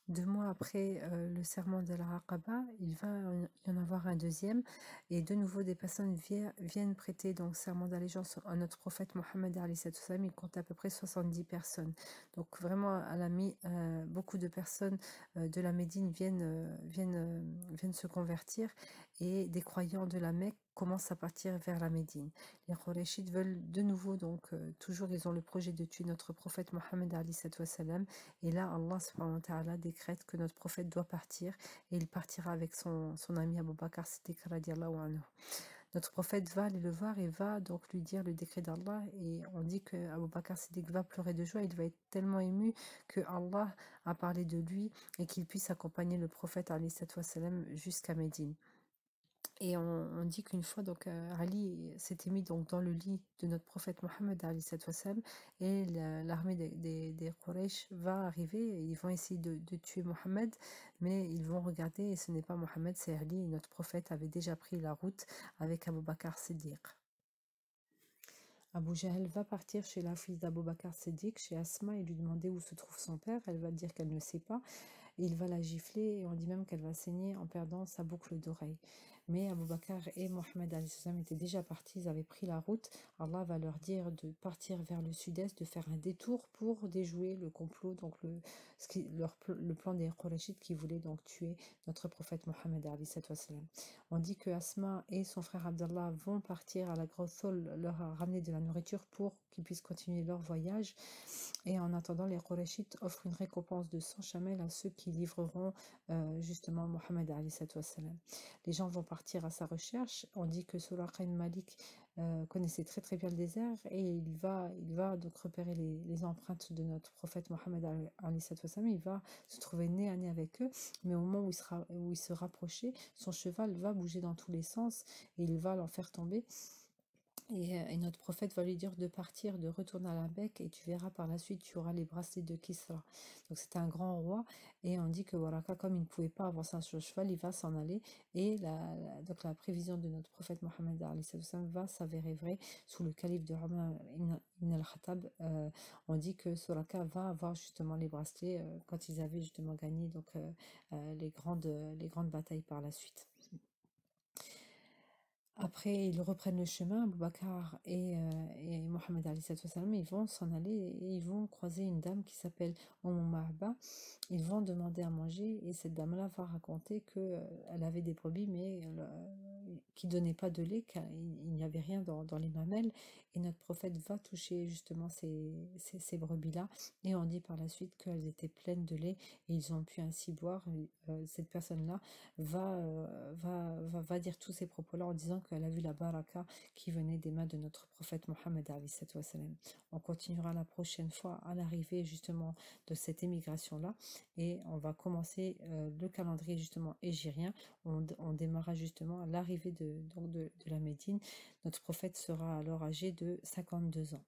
2 mois après le serment de la Aqaba, il va y en avoir un deuxième, et de nouveau des personnes viennent prêter donc serment d'allégeance à notre prophète Mohammed alayhi salam. Il compte à peu près 70 personnes. Donc vraiment beaucoup de personnes de la Médine viennent se convertir, et des croyants de la Mecque commencent à partir vers la Médine. Les Qurayshites veulent de nouveau, donc toujours ils ont le projet de tuer notre prophète Mohammed alayhi salam. Et là, Allah subhanahu wa ta'ala décrète que notre prophète doit partir, et il partira avec son ami Abu Bakr Siddiq radiallahu anhu. Notre prophète va aller le voir et va donc lui dire le décret d'Allah, et on dit que Abu Bakr Siddiq va pleurer de joie, il va être tellement ému que Allah a parlé de lui et qu'il puisse accompagner le prophète alayhi salam jusqu'à Médine. Et on dit qu'une fois, donc, Ali s'était mis donc dans le lit de notre prophète Mohammed alayhi salam, et l'armée des Quraysh va arriver, et ils vont essayer de tuer Mohammed, mais ils vont regarder et ce n'est pas Mohammed, c'est Ali, et notre prophète avait déjà pris la route avec Abu Bakr Siddiq. Abu Jahl va partir chez la fille d'Abu Bakr Siddiq, chez Asma, et lui demander où se trouve son père. Elle va dire qu'elle ne sait pas. Et il va la gifler, et on dit même qu'elle va saigner en perdant sa boucle d'oreille. Mais Abu Bakr et Mohammed alayhi salam étaient déjà partis, ils avaient pris la route. Allah va leur dire de partir vers le sud-est, de faire un détour pour déjouer le complot, donc le plan des Qurayshites qui voulaient donc tuer notre prophète Mohammed alayhi salam. On dit que Asma et son frère Abdallah vont partir à la grotte Thol, leur ramener de la nourriture pour qu'ils puissent continuer leur voyage. Et en attendant, les Qurayshites offrent une récompense de 100 chamels à ceux qui livreront justement Mohammed alayhi salam. Les gens vont partir à sa recherche. On dit que Suraqa ibn Malik connaissait très très bien le désert, et il va donc repérer les empreintes de notre prophète Mohammed alayhi salam. Il va se trouver nez à nez avec eux, mais au moment où il se rapprochait, son cheval va bouger dans tous les sens et il va l'en faire tomber. Et notre prophète va lui dire de partir, de retourner à la Mecque, et tu verras par la suite, tu auras les bracelets de Kisra. Donc c'était un grand roi, et on dit que Waraka, comme il ne pouvait pas avancer sur le cheval, il va s'en aller, et donc la prévision de notre prophète Mohammed va s'avérer vraie sous le calife de Omar ibn al-Khattab. On dit que Suraka va avoir justement les bracelets quand ils avaient justement gagné donc, les grandes batailles par la suite. Après, ils reprennent le chemin, Abu Bakr et Mohammed alayhi salam, ils vont s'en aller, et ils vont croiser une dame qui s'appelle Mahba. Ils vont demander à manger, et cette dame-là va raconter qu'elle avait des brebis, mais qui ne donnaient pas de lait, car il n'y avait rien dans les mamelles. Et notre prophète va toucher justement ces brebis-là, et on dit par la suite qu'elles étaient pleines de lait, et ils ont pu ainsi boire. Cette personne-là va dire tous ces propos-là en disant qu'elle a vu la baraka qui venait des mains de notre prophète Mohammed alayhi salam. On continuera la prochaine fois à l'arrivée justement de cette émigration-là, et on va commencer le calendrier justement hégirien. On démarra justement à l'arrivée de la Médine. Notre prophète sera alors âgé de 52 ans.